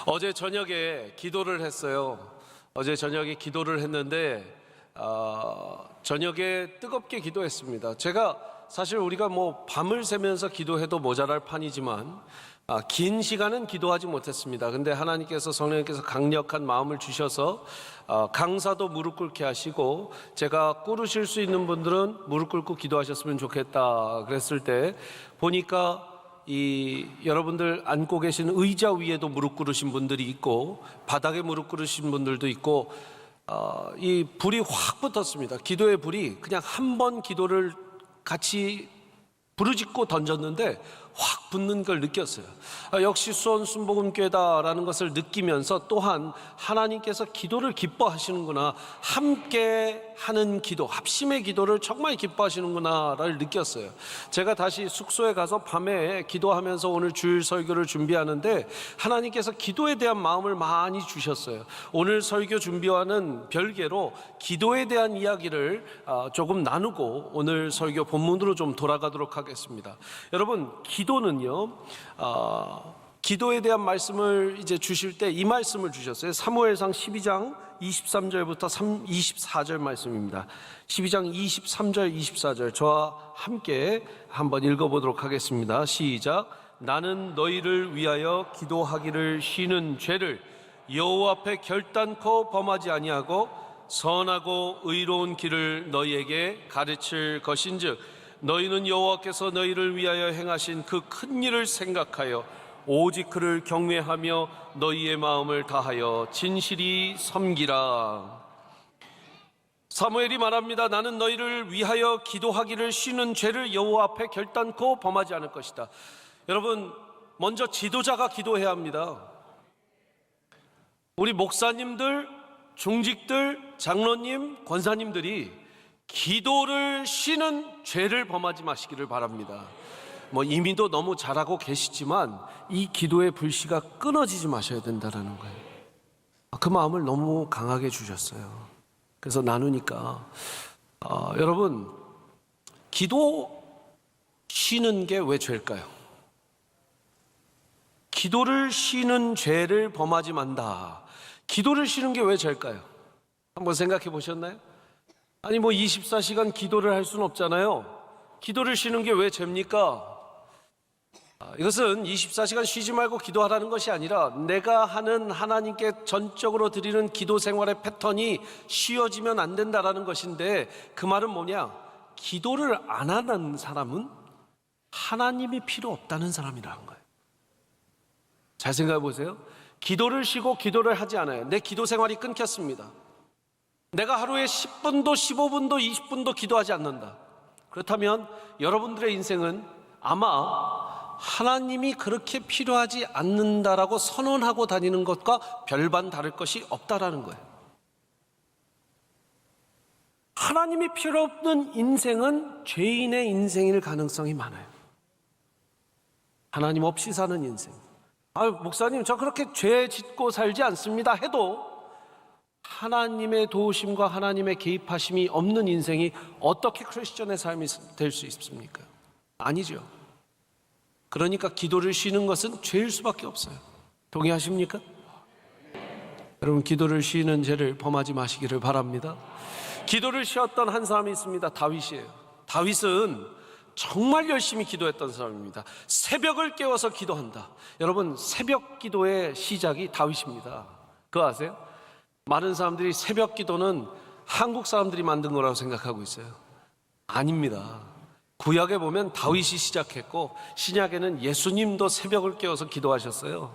어제 저녁에 기도를 했어요. 어제 저녁에 기도를 했는데 저녁에 뜨겁게 기도했습니다. 제가 사실 우리가 밤을 새면서 기도해도 모자랄 판이지만 긴 시간은 기도하지 못했습니다. 근데 하나님께서, 성령님께서 강력한 마음을 주셔서 강사도 무릎 꿇게 하시고, 제가 꿇으실 수 있는 분들은 무릎 꿇고 기도하셨으면 좋겠다 그랬을 때 보니까 여러분들 앉고 계신 의자 위에도 무릎 꿇으신 분들이 있고, 바닥에 무릎 꿇으신 분들도 있고, 이 불이 확 붙었습니다. 기도의 불이 그냥 한 번 기도를 같이 부르짖고 던졌는데 확 붙는 걸 느꼈어요. 역시 수원 순복음교회다라는 것을 느끼면서, 또한 하나님께서 기도를 기뻐하시는구나, 함께 하는 기도, 합심의 기도를 정말 기뻐하시는구나를 느꼈어요. 제가 다시 숙소에 가서 밤에 기도하면서 오늘 주일 설교를 준비하는데 하나님께서 기도에 대한 마음을 많이 주셨어요. 오늘 설교 준비와는 별개로 기도에 대한 이야기를 조금 나누고 오늘 설교 본문으로 좀 돌아가도록 하겠습니다. 여러분, 기도는요, 기도에 대한 말씀을 이제 주실 때 이 말씀을 주셨어요. 사무엘상 12장 23절부터 24절 말씀입니다. 12장 23절 24절 저와 함께 한번 읽어보도록 하겠습니다. 시작. 나는 너희를 위하여 기도하기를 쉬는 죄를 여호와 앞에 결단코 범하지 아니하고 선하고 의로운 길을 너희에게 가르칠 것인즉 너희는 여호와께서 너희를 위하여 행하신 그 큰 일을 생각하여 오직 그를 경외하며 너희의 마음을 다하여 진실이 섬기라. 사무엘이 말합니다. 나는 너희를 위하여 기도하기를 쉬는 죄를 여호와 앞에 결단코 범하지 않을 것이다. 여러분, 먼저 지도자가 기도해야 합니다. 우리 목사님들, 중직들, 장로님, 권사님들이 기도를 쉬는 죄를 범하지 마시기를 바랍니다. 이미도 너무 잘하고 계시지만 이 기도의 불씨가 끊어지지 마셔야 된다는 거예요. 그 마음을 너무 강하게 주셨어요. 그래서 나누니까 여러분, 기도 쉬는 게 왜 죄일까요? 기도를 쉬는 죄를 범하지 만다. 기도를 쉬는 게 왜 죄일까요? 한번 생각해 보셨나요? 아니 24시간 기도를 할 수는 없잖아요. 기도를 쉬는 게 왜 죄입니까? 이것은 24시간 쉬지 말고 기도하라는 것이 아니라 내가 하는 하나님께 전적으로 드리는 기도 생활의 패턴이 쉬어지면 안 된다라는 것인데, 그 말은 뭐냐? 기도를 안 하는 사람은 하나님이 필요 없다는 사람이라는 거예요. 잘 생각해 보세요. 기도를 쉬고 기도를 하지 않아요. 내 기도 생활이 끊겼습니다. 내가 하루에 10분도 15분도 20분도 기도하지 않는다. 그렇다면 여러분들의 인생은 아마 하나님이 그렇게 필요하지 않는다라고 선언하고 다니는 것과 별반 다를 것이 없다라는 거예요. 하나님이 필요 없는 인생은 죄인의 인생일 가능성이 많아요. 하나님 없이 사는 인생. 목사님, 저 그렇게 죄 짓고 살지 않습니다 해도 하나님의 도우심과 하나님의 개입하심이 없는 인생이 어떻게 크리스천의 삶이 될 수 있습니까? 아니죠. 그러니까 기도를 쉬는 것은 죄일 수밖에 없어요. 동의하십니까? 여러분, 기도를 쉬는 죄를 범하지 마시기를 바랍니다. 기도를 쉬었던 한 사람이 있습니다. 다윗이에요. 다윗은 정말 열심히 기도했던 사람입니다. 새벽을 깨워서 기도한다. 여러분, 새벽 기도의 시작이 다윗입니다. 그거 아세요? 많은 사람들이 새벽 기도는 한국 사람들이 만든 거라고 생각하고 있어요. 아닙니다. 구약에 보면 다윗이 시작했고 신약에는 예수님도 새벽을 깨워서 기도하셨어요.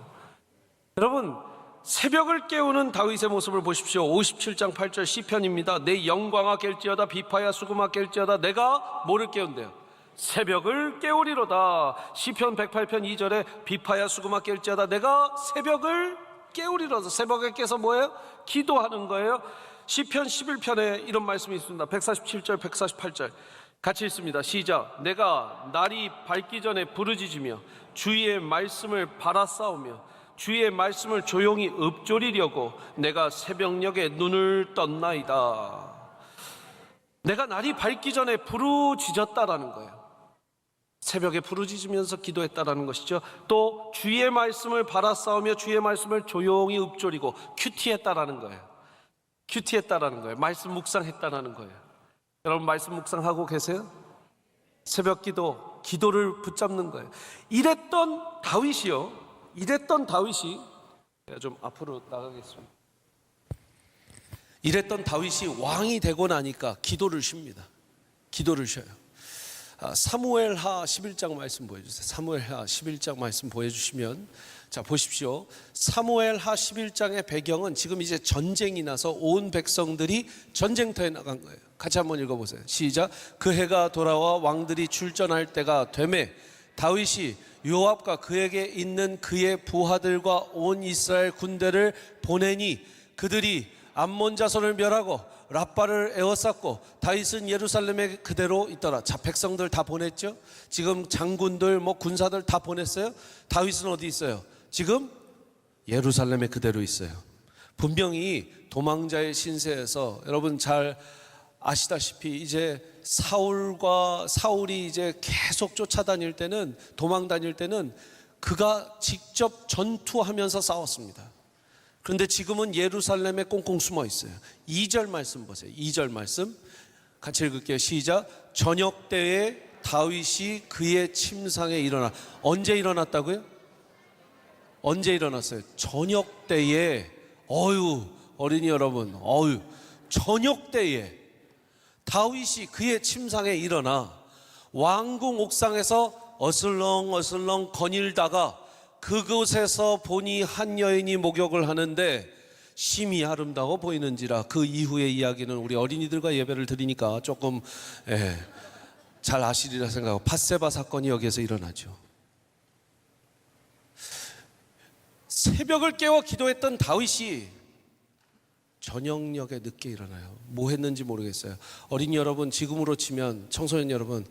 여러분, 새벽을 깨우는 다윗의 모습을 보십시오. 57장 8절 시편입니다. 내 영광아 깰지어다 비파야 수금아 깰지어다 내가 뭐를 깨운대요? 새벽을 깨우리로다. 시편 108편 2절에 비파야 수금아 깰지어다 내가 새벽을 깨우리로다. 새벽에 깨서 뭐예요? 기도하는 거예요. 시편 11편에 이런 말씀이 있습니다. 147절 148절 같이 읽습니다. 시작. 내가 날이 밝기 전에 부르짖으며 주의 말씀을 바라싸우며 주의 말씀을 조용히 읊조리려고 내가 새벽녘에 눈을 떴나이다. 내가 날이 밝기 전에 부르짖었다라는 거예요. 새벽에 부르짖으면서 기도했다라는 것이죠. 또 주의 말씀을 바라싸우며 주의 말씀을 조용히 읊조리고 큐티했다라는 거예요. 큐티했다라는 거예요. 말씀 묵상했다라는 거예요. 여러분 말씀 묵상하고 계세요? 새벽 기도, 기도를 붙잡는 거예요. 이랬던 다윗이 제가 좀 앞으로 나가겠습니다. 이랬던 다윗이 왕이 되고 나니까 기도를 쉽니다. 기도를 쉬어요. 사무엘하 11장 말씀 보여주세요. 사무엘하 11장 말씀 보여주시면, 자 보십시오. 사무엘하 11장의 배경은 지금 이제 전쟁이 나서 온 백성들이 전쟁터에 나간 거예요. 같이 한번 읽어보세요. 시작. 그 해가 돌아와 왕들이 출전할 때가 되매 다윗이 요압과 그에게 있는 그의 부하들과 온 이스라엘 군대를 보내니 그들이 암몬 자손을 멸하고 랍바를 에워쌌고 다윗은 예루살렘에 그대로 있더라. 자, 백성들 다 보냈죠. 지금 장군들 군사들 다 보냈어요. 다윗은 어디 있어요? 지금 예루살렘에 그대로 있어요. 분명히 도망자의 신세에서, 여러분 잘 아시다시피 이제 사울이 이제 계속 쫓아다닐 때는, 도망 다닐 때는 그가 직접 전투하면서 싸웠습니다. 그런데 지금은 예루살렘에 꽁꽁 숨어 있어요. 2절 말씀 보세요. 2절 말씀 같이 읽을게요. 시작. 저녁 때에 다윗이 그의 침상에 일어나. 언제 일어났다고요? 언제 일어났어요? 저녁 때에. 어린이 여러분, 저녁 때에 다윗이 그의 침상에 일어나 왕궁 옥상에서 어슬렁어슬렁 거닐다가 그곳에서 보니 한 여인이 목욕을 하는데 심히 아름다워 보이는지라. 그 이후의 이야기는 우리 어린이들과 예배를 드리니까 조금 잘 아시리라 생각하고, 밧세바 사건이 여기에서 일어나죠. 새벽을 깨워 기도했던 다윗이 저녁녘에 늦게 일어나요. 뭐 했는지 모르겠어요. 어린이 여러분, 지금으로 치면 청소년 여러분,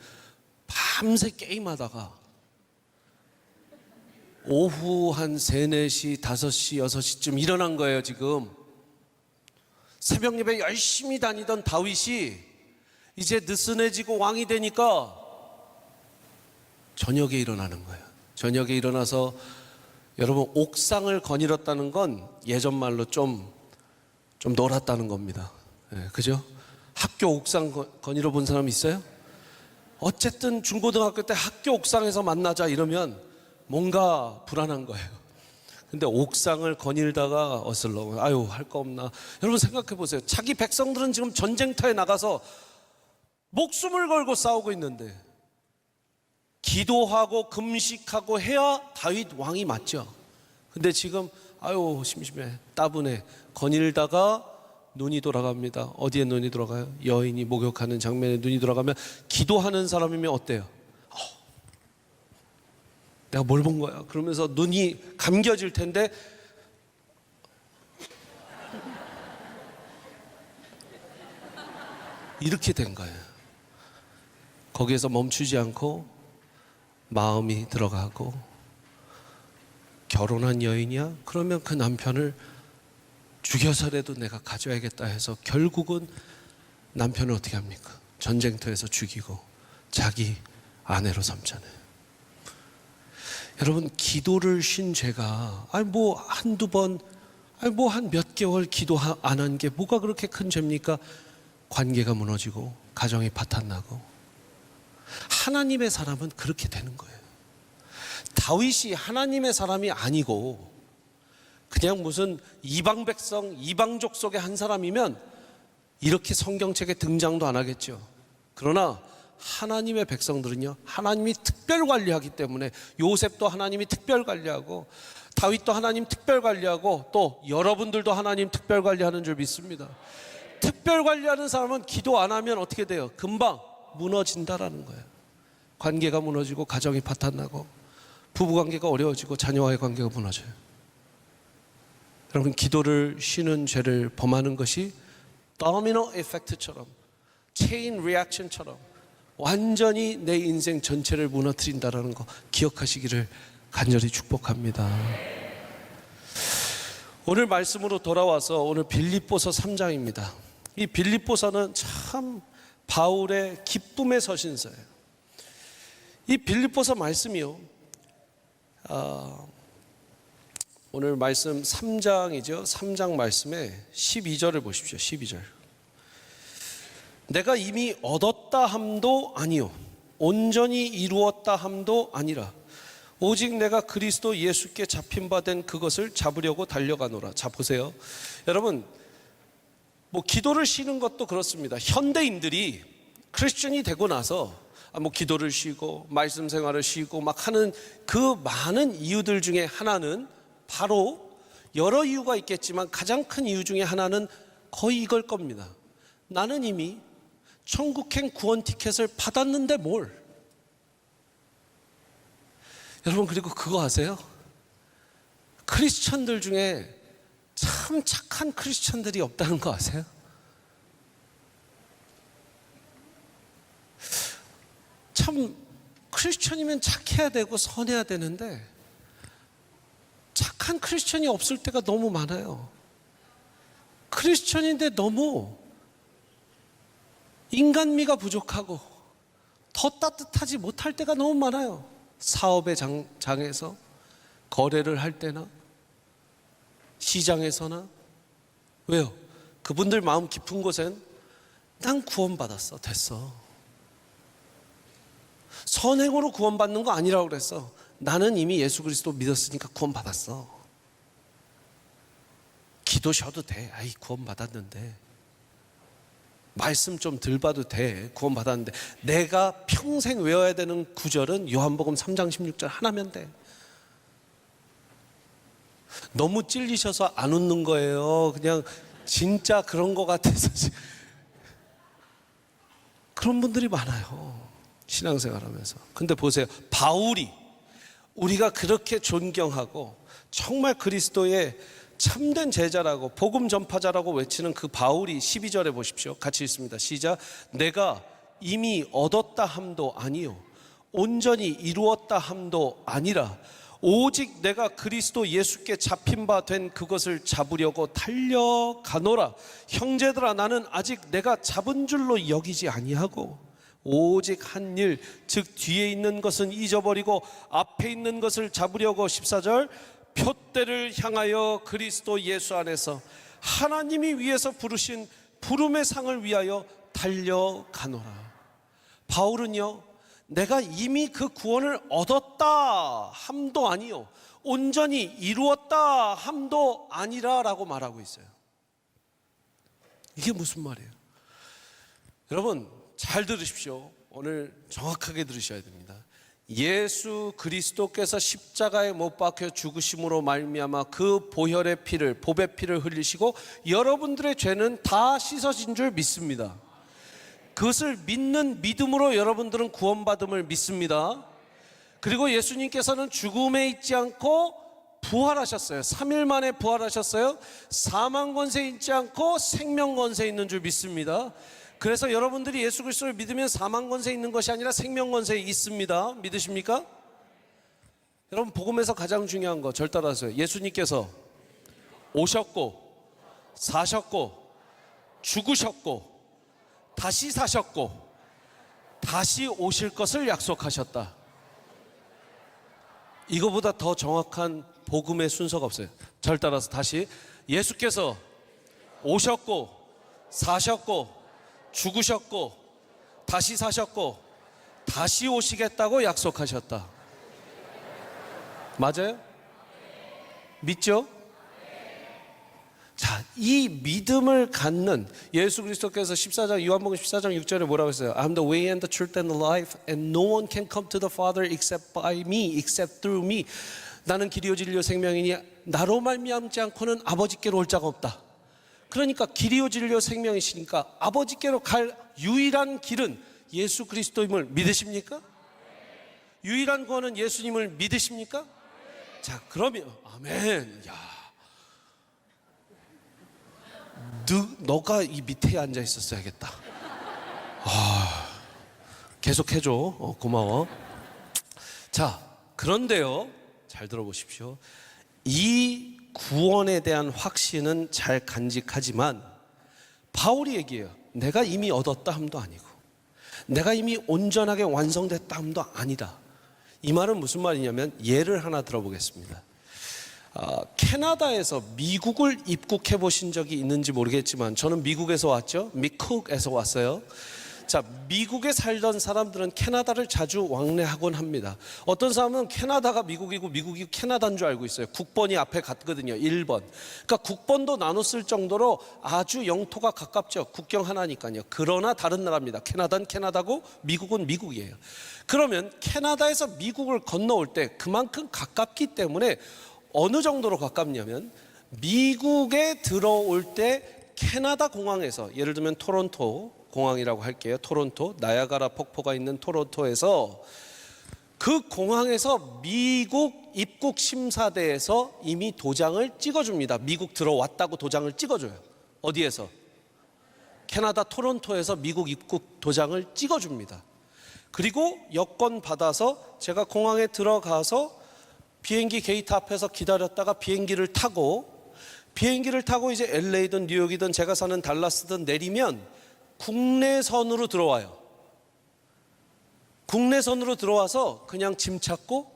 밤새 게임하다가 오후 한 3, 4시, 5시, 6시쯤 일어난 거예요. 지금 새벽 예배 열심히 다니던 다윗이 이제 느슨해지고 왕이 되니까 저녁에 일어나는 거예요. 저녁에 일어나서, 여러분 옥상을 거닐었다는 건 예전 말로 좀 놀았다는 겁니다. 그죠? 학교 옥상 거닐어 본 사람 있어요? 어쨌든 중고등학교 때 학교 옥상에서 만나자 이러면 뭔가 불안한 거예요. 근데 옥상을 거닐다가 어슬렁, 할 거 없나. 여러분 생각해 보세요. 자기 백성들은 지금 전쟁터에 나가서 목숨을 걸고 싸우고 있는데 기도하고 금식하고 해야 다윗 왕이 맞죠. 근데 지금 심심해, 따분해, 거닐다가 눈이 돌아갑니다. 어디에 눈이 돌아가요? 여인이 목욕하는 장면에 눈이 돌아가면, 기도하는 사람이면 어때요? 내가 뭘 본 거야? 그러면서 눈이 감겨질 텐데 이렇게 된 거예요. 거기에서 멈추지 않고 마음이 들어가고, 결혼한 여인이야? 그러면 그 남편을 죽여서라도 내가 가져야겠다 해서 결국은 남편을 어떻게 합니까? 전쟁터에서 죽이고 자기 아내로 삼잖아요. 여러분, 기도를 쉰 죄가 한두 번, 한 몇 개월 기도 안 한 게 뭐가 그렇게 큰 죄입니까? 관계가 무너지고 가정이 파탄나고. 하나님의 사람은 그렇게 되는 거예요. 다윗이 하나님의 사람이 아니고 그냥 무슨 이방 백성, 이방족 속의 한 사람이면 이렇게 성경책에 등장도 안 하겠죠. 그러나 하나님의 백성들은요, 하나님이 특별 관리하기 때문에, 요셉도 하나님이 특별 관리하고 다윗도 하나님 특별 관리하고 또 여러분들도 하나님 특별 관리하는 줄 믿습니다. 특별 관리하는 사람은 기도 안 하면 어떻게 돼요? 금방 무너진다라는 거예요. 관계가 무너지고 가정이 파탄나고 부부관계가 어려워지고 자녀와의 관계가 무너져요. 여러분, 기도를 쉬는 죄를 범하는 것이 도미노 에펙트처럼, 체인 리액션처럼 완전히 내 인생 전체를 무너뜨린다는 거 기억하시기를 간절히 축복합니다. 오늘 말씀으로 돌아와서 오늘 빌립보서 3장입니다. 이 빌립보서는 참 바울의 기쁨의 서신서예요. 이 빌립보서 말씀이요, 오늘 말씀 3장이죠. 3장 말씀에 12절을 보십시오. 12절. 내가 이미 얻었다 함도 아니요 온전히 이루었다 함도 아니라 오직 내가 그리스도 예수께 잡힌 바 된 그것을 잡으려고 달려가노라. 자, 보세요. 여러분, 기도를 쉬는 것도 그렇습니다. 현대인들이 크리스천이 되고 나서 기도를 쉬고 말씀 생활을 쉬고 막 하는 그 많은 이유들 중에 하나는 바로, 여러 이유가 있겠지만 가장 큰 이유 중에 하나는 거의 이걸 겁니다. 나는 이미 천국행 구원 티켓을 받았는데 뭘. 여러분, 그리고 그거 아세요? 크리스천들 중에 참 착한 크리스천들이 없다는 거 아세요? 참 크리스천이면 착해야 되고 선해야 되는데 착한 크리스천이 없을 때가 너무 많아요. 크리스천인데 너무 인간미가 부족하고 더 따뜻하지 못할 때가 너무 많아요. 사업의 장에서, 거래를 할 때나 시장에서나. 왜요? 그분들 마음 깊은 곳엔 난 구원받았어, 됐어. 선행으로 구원받는 거 아니라고 그랬어. 나는 이미 예수 그리스도 믿었으니까 구원받았어. 기도 쉬어도 돼. 아이, 구원받았는데. 말씀 좀 덜 봐도 돼. 구원받았는데. 내가 평생 외워야 되는 구절은 요한복음 3장 16절 하나면 돼. 너무 찔리셔서 안 웃는 거예요. 그냥 진짜 그런 거 같아서. 그런 분들이 많아요, 신앙생활하면서. 근데 보세요, 바울이, 우리가 그렇게 존경하고 정말 그리스도의 참된 제자라고 복음 전파자라고 외치는 그 바울이 12절에 보십시오. 같이 읽습니다. 시작. 내가 이미 얻었다 함도 아니요 온전히 이루었다 함도 아니라 오직 내가 그리스도 예수께 잡힌 바 된 그것을 잡으려고 달려가노라. 형제들아, 나는 아직 내가 잡은 줄로 여기지 아니하고 오직 한 일, 즉 뒤에 있는 것은 잊어버리고 앞에 있는 것을 잡으려고 14절 표대를 향하여 그리스도 예수 안에서 하나님이 위에서 부르신 부름의 상을 위하여 달려가노라. 바울은요, 내가 이미 그 구원을 얻었다 함도 아니요 온전히 이루었다 함도 아니라 라고 말하고 있어요. 이게 무슨 말이에요? 여러분, 잘 들으십시오. 오늘 정확하게 들으셔야 됩니다. 예수 그리스도께서 십자가에 못 박혀 죽으심으로 말미암아 그 보혈의 피를, 보배 피를 흘리시고 여러분들의 죄는 다 씻어진 줄 믿습니다. 그것을 믿는 믿음으로 여러분들은 구원받음을 믿습니다. 그리고 예수님께서는 죽음에 있지 않고 부활하셨어요. 3일 만에 부활하셨어요. 사망 권세 있지 않고 생명 권세 있는 줄 믿습니다. 그래서 여러분들이 예수 그리스도를 믿으면 사망 권세 있는 것이 아니라 생명 권세 있습니다. 믿으십니까? 여러분, 복음에서 가장 중요한 거 절 따라하세요. 예수님께서 오셨고 사셨고 죽으셨고 다시 사셨고 다시 오실 것을 약속하셨다. 이거보다 더 정확한 복음의 순서가 없어요. 절 따라서 다시, 예수께서 오셨고 사셨고 죽으셨고 다시 사셨고 다시 오시겠다고 약속하셨다. 맞아요? 믿죠? 자, 이 믿음을 갖는, 예수 그리스도께서 14장, 요한복음 14장 6절에 뭐라고 했어요? I'm the way and the truth and the life and no one can come to the Father except by me, except through me. 나는 길이요 진리요 생명이니 나로 말미암지 않고는 아버지께로 올 자가 없다. 그러니까 길이요 진리요 생명이시니까 아버지께로 갈 유일한 길은 예수 그리스도임을 믿으십니까? 유일한 구원은 예수님을 믿으십니까? 자, 그러면 아멘. 야, 너가 이 밑에 앉아 있었어야겠다. 계속 해줘. 고마워. 자, 그런데요, 잘 들어보십시오. 이 구원에 대한 확신은 잘 간직하지만 바울이 얘기해요. 내가 이미 얻었다 함도 아니고 내가 이미 온전하게 완성됐다함도 아니다. 이 말은 무슨 말이냐면 예를 하나 들어보겠습니다. 캐나다에서 미국을 입국해 보신 적이 있는지 모르겠지만 저는 미국에서 왔죠. 미쿡에서 왔어요. 자, 미국에 살던 사람들은 캐나다를 자주 왕래하곤 합니다. 어떤 사람은 캐나다가 미국이고 미국이 캐나다인 줄 알고 있어요. 국번이 앞에 갔거든요. 1번. 그러니까 국번도 나눠 쓸 정도로 아주 영토가 가깝죠. 국경 하나니까요. 그러나 다른 나라입니다. 캐나다는 캐나다고 미국은 미국이에요. 그러면 캐나다에서 미국을 건너올 때 그만큼 가깝기 때문에 어느 정도로 가깝냐면 미국에 들어올 때 캐나다 공항에서, 예를 들면 토론토 공항이라고 할게요. 토론토, 나야가라 폭포가 있는 토론토에서 그 공항에서 미국 입국 심사대에서 이미 도장을 찍어줍니다. 미국 들어왔다고 도장을 찍어줘요. 어디에서? 캐나다 토론토에서 미국 입국 도장을 찍어줍니다. 그리고 여권 받아서 제가 공항에 들어가서 비행기 게이트 앞에서 기다렸다가 비행기를 타고 이제 LA든 뉴욕이든 제가 사는 달라스든 내리면 국내선으로 들어와요. 국내선으로 들어와서 그냥 짐 찾고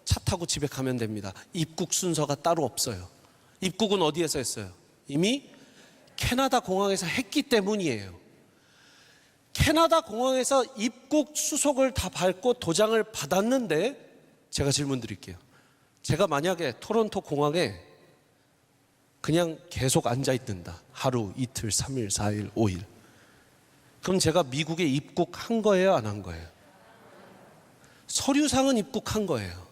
차 타고 집에 가면 됩니다. 입국 순서가 따로 없어요. 입국은 어디에서 했어요? 이미 캐나다 공항에서 했기 때문이에요. 캐나다 공항에서 입국 수속을 다 밟고 도장을 받았는데 제가 질문 드릴게요. 제가 만약에 토론토 공항에 그냥 계속 앉아 있는다. 하루, 이틀, 3일, 4일, 5일. 그럼 제가 미국에 입국한 거예요, 안 한 거예요? 서류상은 입국한 거예요.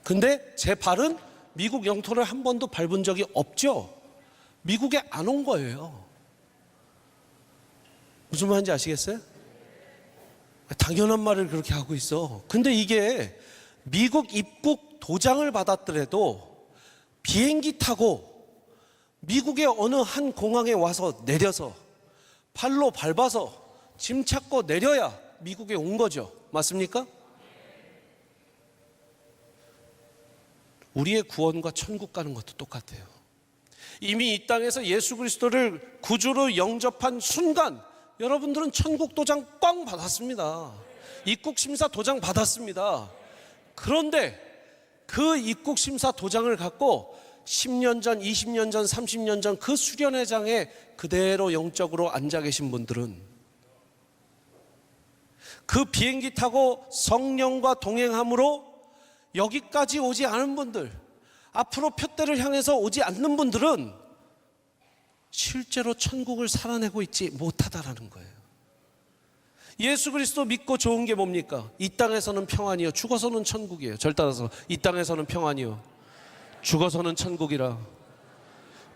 근데 제 발은 미국 영토를 한 번도 밟은 적이 없죠. 미국에 안 온 거예요. 무슨 말인지 아시겠어요? 당연한 말을 그렇게 하고 있어. 근데 이게 미국 입국 도장을 받았더라도 비행기 타고 미국의 어느 한 공항에 와서 내려서 발로 밟아서 짐 찾고 내려야 미국에 온 거죠. 맞습니까? 우리의 구원과 천국 가는 것도 똑같아요. 이미 이 땅에서 예수 그리스도를 구주로 영접한 순간 여러분들은 천국 도장 꽝 받았습니다. 입국 심사 도장 받았습니다. 그런데 그 입국 심사 도장을 갖고 10년 전, 20년 전, 30년 전 그 수련회장에 그대로 영적으로 앉아 계신 분들은, 그 비행기 타고 성령과 동행함으로 여기까지 오지 않은 분들, 앞으로 표대를 향해서 오지 않는 분들은 실제로 천국을 살아내고 있지 못하다라는 거예요. 예수 그리스도 믿고 좋은 게 뭡니까? 이 땅에서는 평안이요, 죽어서는 천국이에요. 절 따라서 이 땅에서는 평안이요, 죽어서는 천국이라.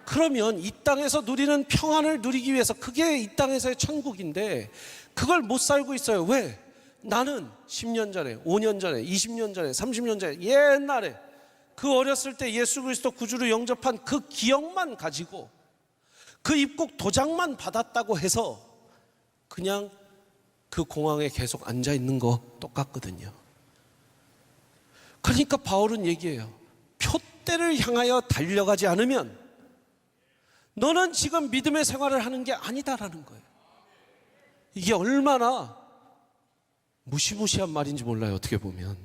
그러면 이 땅에서 누리는 평안을 누리기 위해서, 그게 이 땅에서의 천국인데 그걸 못 살고 있어요. 왜? 나는 10년 전에, 5년 전에, 20년 전에, 30년 전에, 옛날에 그 어렸을 때 예수 그리스도 구주로 영접한 그 기억만 가지고 그 입국 도장만 받았다고 해서 그냥 그 공항에 계속 앉아 있는 거 똑같거든요. 그러니까 바울은 얘기해요. 표대를 향하여 달려가지 않으면 너는 지금 믿음의 생활을 하는 게 아니다라는 거예요. 이게 얼마나 무시무시한 말인지 몰라요. 어떻게 보면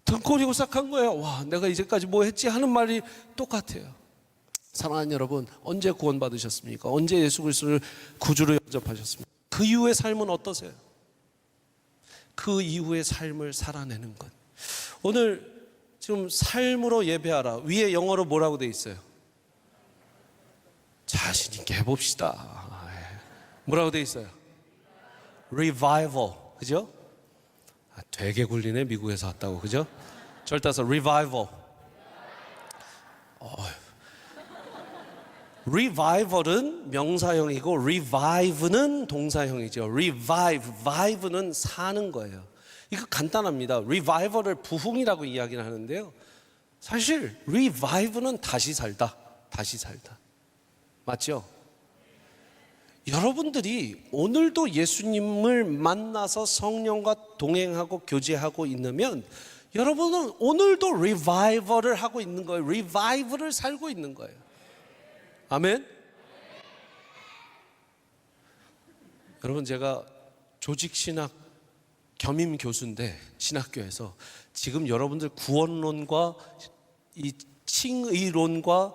등골이고 싹한 거예요. 와, 내가 이제까지 뭐 했지 하는 말이 똑같아요. 사랑하는 여러분, 언제 구원 받으셨습니까? 언제 예수 그리스도를 구주로 영접하셨습니까? 그 이후의 삶은 어떠세요? 그 이후의 삶을 살아내는 것. 오늘 지금 삶으로 예배하라 위에 영어로 뭐라고 돼 있어요? 자신 있게 해봅시다. 뭐라고 돼 있어요? Revival. 그죠? 되게 굴리네. 미국에서 왔다고. 그죠? 절 따서 Revival. Revival은 명사형이고 Revive는 동사형이죠. Revive는 사는 거예요. 이거 간단합니다. Revival을 부흥이라고 이야기를 하는데요, 사실 Revive는 다시 살다. 다시 살다. 맞죠? 여러분들이 오늘도 예수님을 만나서 성령과 동행하고 교제하고 있으면 여러분은 오늘도 Revival을 하고 있는 거예요. Revival을 살고 있는 거예요. 아멘? 여러분, 제가 조직신학 겸임 교수인데 신학교에서 지금 여러분들 구원론과 이 칭의론과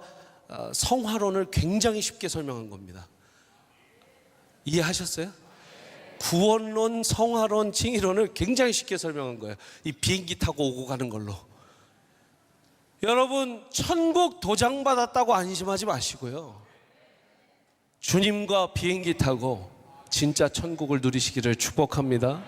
성화론을 굉장히 쉽게 설명한 겁니다. 이해하셨어요? 구원론, 성화론, 칭의론을 굉장히 쉽게 설명한 거예요. 이 비행기 타고 오고 가는 걸로. 여러분, 천국 도장 받았다고 안심하지 마시고요. 주님과 비행기 타고 진짜 천국을 누리시기를 축복합니다.